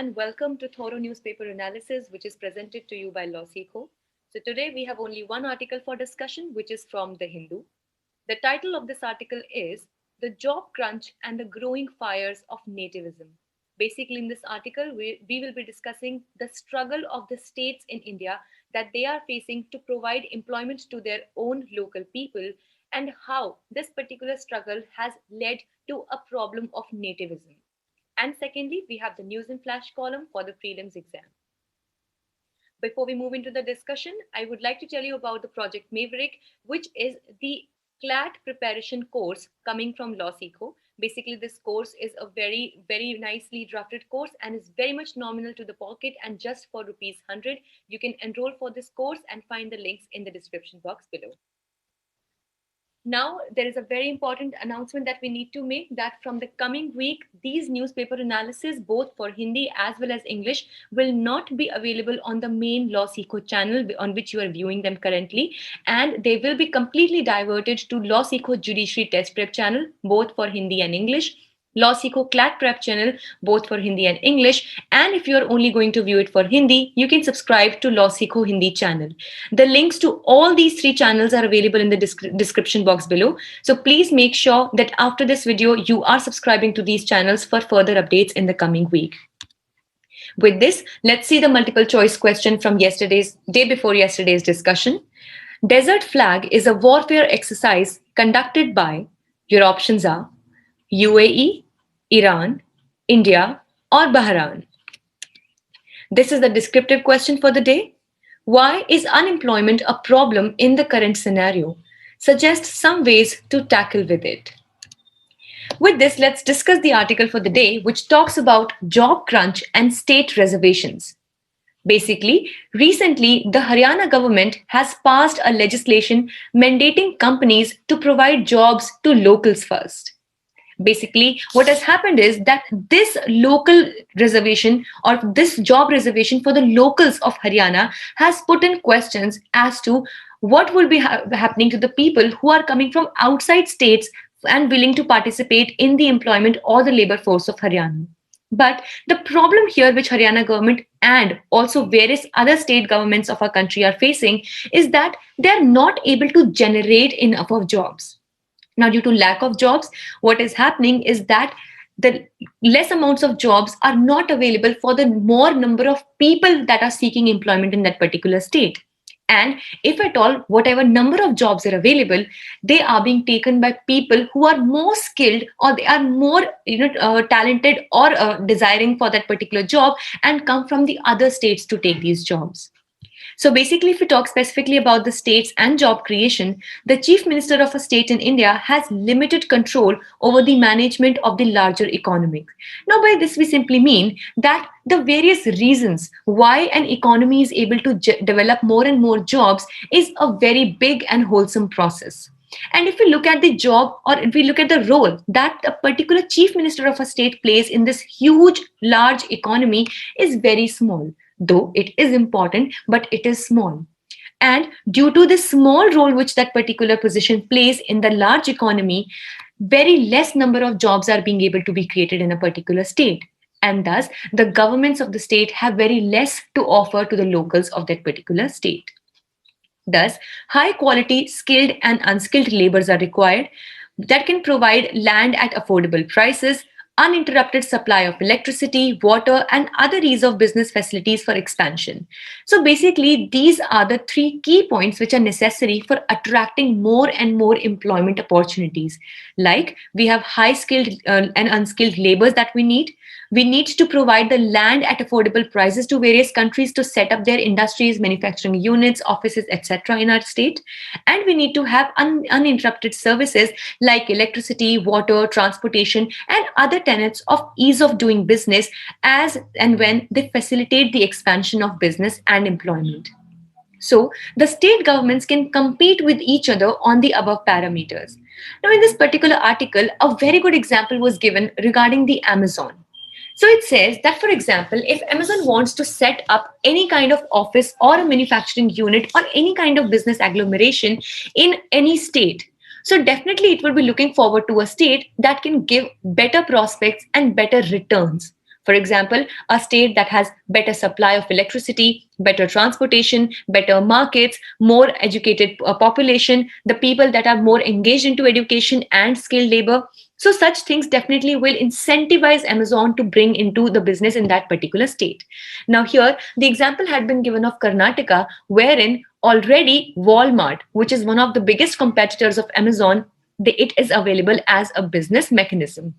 and welcome to Thorough Newspaper Analysis, which is presented to you by LawSikho. So today we have only one article for discussion, which is from The Hindu. The title of this article is The Job Crunch and the Growing Fires of Nativism. Basically, in this article, we will be discussing the struggle of the states in India that they are facing to provide employment to their own local people and how this particular struggle has led to a problem of nativism. And secondly, we have the news and flash column for the prelims exam. Before we move into the discussion, I would like to tell you about the Project Maverick, which is the CLAT preparation course coming from LawSikho. Basically, this course is a very nicely drafted course and is very much nominal to the pocket, and just for rupees 100, you can enroll for this course and find the links in the description box below. Now, there is a very important announcement that we need to make that from the coming week, these newspaper analysis, both for Hindi as well as English, will not be available on the main LawSikho channel on which you are viewing them currently. And they will be completely diverted to LawSikho Judiciary Test Prep channel, both for Hindi and English. LawSikho CLAT Prep channel, both for Hindi and English. And if you're only going to view it for Hindi, you can subscribe to LawSikho Hindi channel. The links to all these three channels are available in the description box below. So please make sure that after this video, you are subscribing to these channels for further updates in the coming week. With this, let's see the multiple choice question from day before yesterday's discussion. Desert flag is a warfare exercise conducted by, your options are UAE, Iran, India, or Bahrain. This is the descriptive question for the day. Why is unemployment a problem in the current scenario? Suggest some ways to tackle with it. With this, let's discuss the article for the day, which talks about job crunch and state reservations. Basically, recently, the Haryana government has passed a legislation mandating companies to provide jobs to locals first. Basically, what has happened is that this local reservation or this job reservation for the locals of Haryana has put in questions as to what will be happening to the people who are coming from outside states and willing to participate in the employment or the labor force of Haryana. But the problem here, which Haryana government and also various other state governments of our country are facing, is that they're not able to generate enough of jobs. Now, due to lack of jobs, what is happening is that the less amounts of jobs are not available for the more number of people that are seeking employment in that particular state. And if at all, whatever number of jobs are available, they are being taken by people who are more skilled or they are more talented or desiring for that particular job and come from the other states to take these jobs. So basically, if we talk specifically about the states and job creation, the chief minister of a state in India has limited control over the management of the larger economy. Now, by this, we simply mean that the various reasons why an economy is able to develop more and more jobs is a very big and wholesome process. And if we look at the job or if we look at the role that a particular chief minister of a state plays in this huge, large economy is very small. Though it is important, but it is small. And due to the small role which that particular position plays in the large economy, very less number of jobs are being able to be created in a particular state. And thus, the governments of the state have very less to offer to the locals of that particular state. Thus, high quality, skilled and unskilled laborers are required that can provide land at affordable prices, uninterrupted supply of electricity, water, and other ease of business facilities for expansion. So basically, these are the three key points which are necessary for attracting more and more employment opportunities. Like we have high skilled and unskilled laborers that we need. We need to provide the land at affordable prices to various countries to set up their industries, manufacturing units, offices, etc. in our state. And we need to have uninterrupted services like electricity, water, transportation, and other tenets of ease of doing business as and when they facilitate the expansion of business and employment. So the state governments can compete with each other on the above parameters. Now, in this particular article, a very good example was given regarding the Amazon. So it says that, for example, if Amazon wants to set up any kind of office or a manufacturing unit or any kind of business agglomeration in any state, so definitely it will be looking forward to a state that can give better prospects and better returns For example, a state that has better supply of electricity, better transportation, better markets, more educated population, the people that are more engaged into education and skilled labor. So such things definitely will incentivize Amazon to bring into the business in that particular state. Now here, the example had been given of Karnataka, wherein already Walmart, which is one of the biggest competitors of Amazon, it is available as a business mechanism.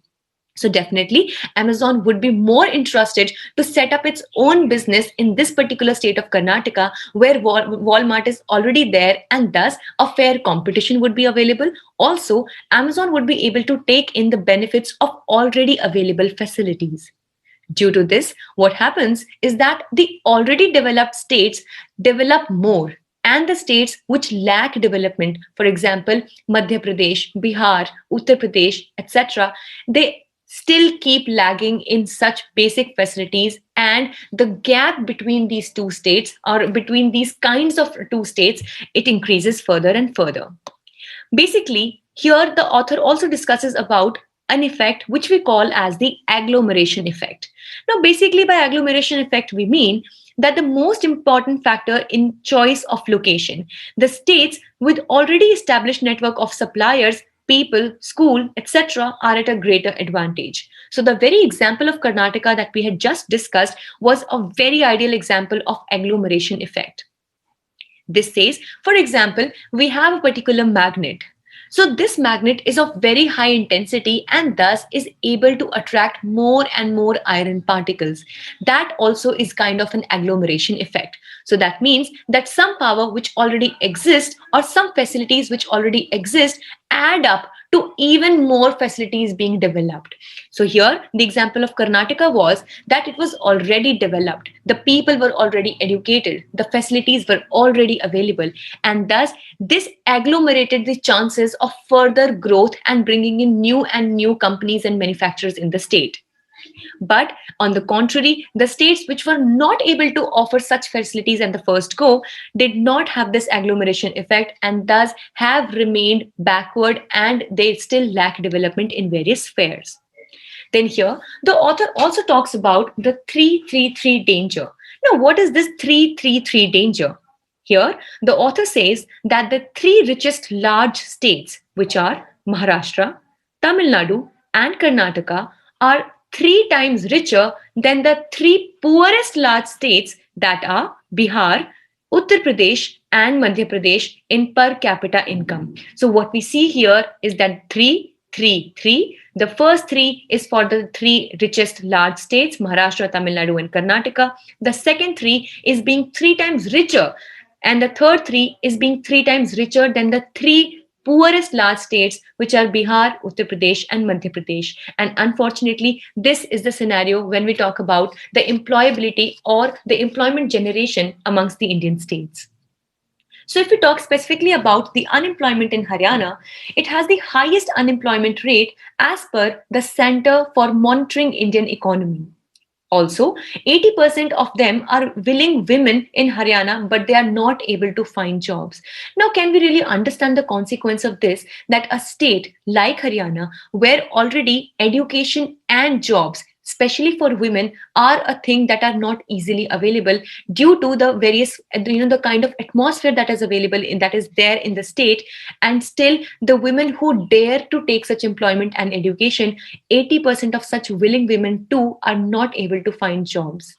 So definitely, Amazon would be more interested to set up its own business in this particular state of Karnataka, where Walmart is already there, and thus a fair competition would be available. Also, Amazon would be able to take in the benefits of already available facilities. Due to this, what happens is that the already developed states develop more, and the states which lack development, for example, Madhya Pradesh, Bihar, Uttar Pradesh, etc., they still keep lagging in such basic facilities, and the gap between these two states, or between these kinds of two states, it increases further and further. Basically, here the author also discusses about an effect which we call as the agglomeration effect. Now, basically, by agglomeration effect, we mean that the most important factor in choice of location, the states with already established network of suppliers, people, school, etc., are at a greater advantage. So, the very example of Karnataka that we had just discussed was a very ideal example of agglomeration effect. This says, for example, we have a particular magnet. So this magnet is of very high intensity and thus is able to attract more and more iron particles. That also is kind of an agglomeration effect. So that means that some power which already exists, or some facilities which already exist, add up to even more facilities being developed. So here the example of Karnataka was that it was already developed. The people were already educated. The facilities were already available. And thus this agglomerated the chances of further growth and bringing in new and new companies and manufacturers in the state. But on the contrary, the states which were not able to offer such facilities at the first go did not have this agglomeration effect, and thus have remained backward, and they still lack development in various spheres. Then here, the author also talks about the 333 danger. Now, what is this 333 danger? Here, the author says that the three richest large states, which are Maharashtra, Tamil Nadu, and Karnataka, are three times richer than the three poorest large states, that are Bihar, Uttar Pradesh, and Madhya Pradesh, in per capita income. So, what we see here is that 333. The first three is for the three richest large states, Maharashtra, Tamil Nadu, and Karnataka. The second three is being three times richer. And the third three is being three times richer than the three poorest large states, which are Bihar, Uttar Pradesh, and Madhya Pradesh. And unfortunately, this is the scenario when we talk about the employability or the employment generation amongst the Indian states. So, if we talk specifically about the unemployment in Haryana, it has the highest unemployment rate as per the Center for Monitoring Indian Economy. Also, 80% of them are willing women in Haryana, but they are not able to find jobs. Now, can we really understand the consequence of this? That a state like Haryana, where already education and jobs, especially for women, are a thing that are not easily available due to the various, the kind of atmosphere that is available in, that is there in the state, and still the women who dare to take such employment and education, 80% of such willing women too are not able to find jobs.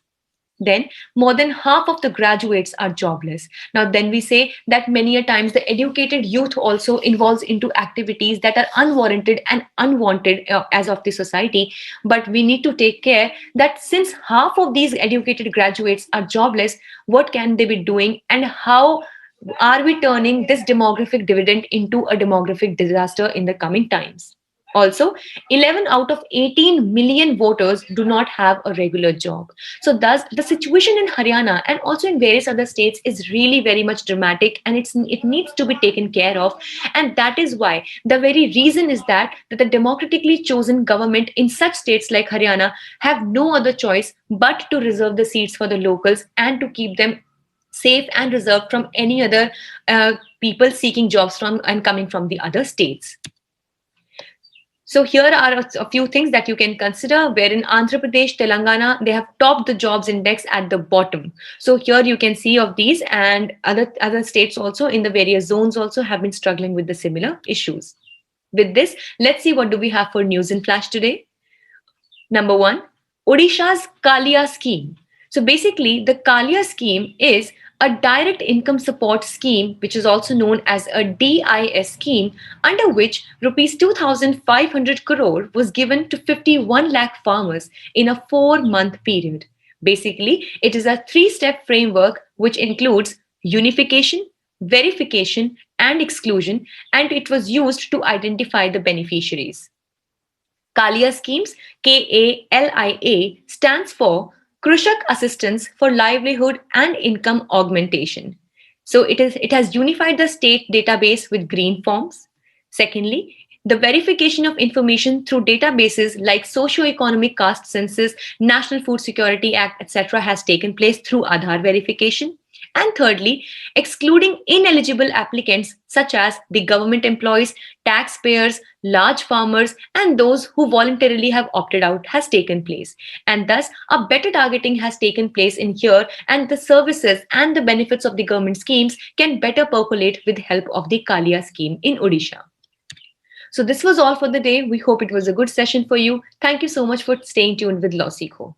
Then more than half of the graduates are jobless. Now then we say that many a times the educated youth also involves into activities that are unwarranted and unwanted as of the society. But we need to take care that since half of these educated graduates are jobless, what can they be doing, and how are we turning this demographic dividend into a demographic disaster in the coming times? Also, 11 out of 18 million voters do not have a regular job. So, thus, the situation in Haryana and also in various other states is really very much dramatic, and it needs to be taken care of. And that is why the very reason is that the democratically chosen government in such states like Haryana have no other choice but to reserve the seats for the locals and to keep them safe and reserved from any other people seeking jobs from and coming from the other states. So here are a few things that you can consider, where in Andhra Pradesh, Telangana, they have topped the jobs index at the bottom. So here you can see of these, and other states also in the various zones also have been struggling with the similar issues. With this, let's see what do we have for news in flash today. Number one, Odisha's Kalia scheme. So basically, the Kalia scheme is a direct income support scheme, which is also known as a DIS scheme, under which rupees 2,500 crore was given to 51 lakh farmers in a 4-month period. Basically, it is a three-step framework which includes unification, verification, and exclusion, and it was used to identify the beneficiaries. Kalia schemes, KALIA, stands for Krushak Assistance for Livelihood and Income Augmentation. So it has unified the state database with green forms. Secondly, the verification of information through databases like Socio-Economic Caste Census, National Food Security Act, etc. has taken place through Aadhaar verification. And thirdly, excluding ineligible applicants such as the government employees, taxpayers, large farmers, and those who voluntarily have opted out has taken place. And thus, a better targeting has taken place in here, and the services and the benefits of the government schemes can better percolate with help of the Kalia scheme in Odisha. So this was all for the day. We hope it was a good session for you. Thank you so much for staying tuned with Law Seekho.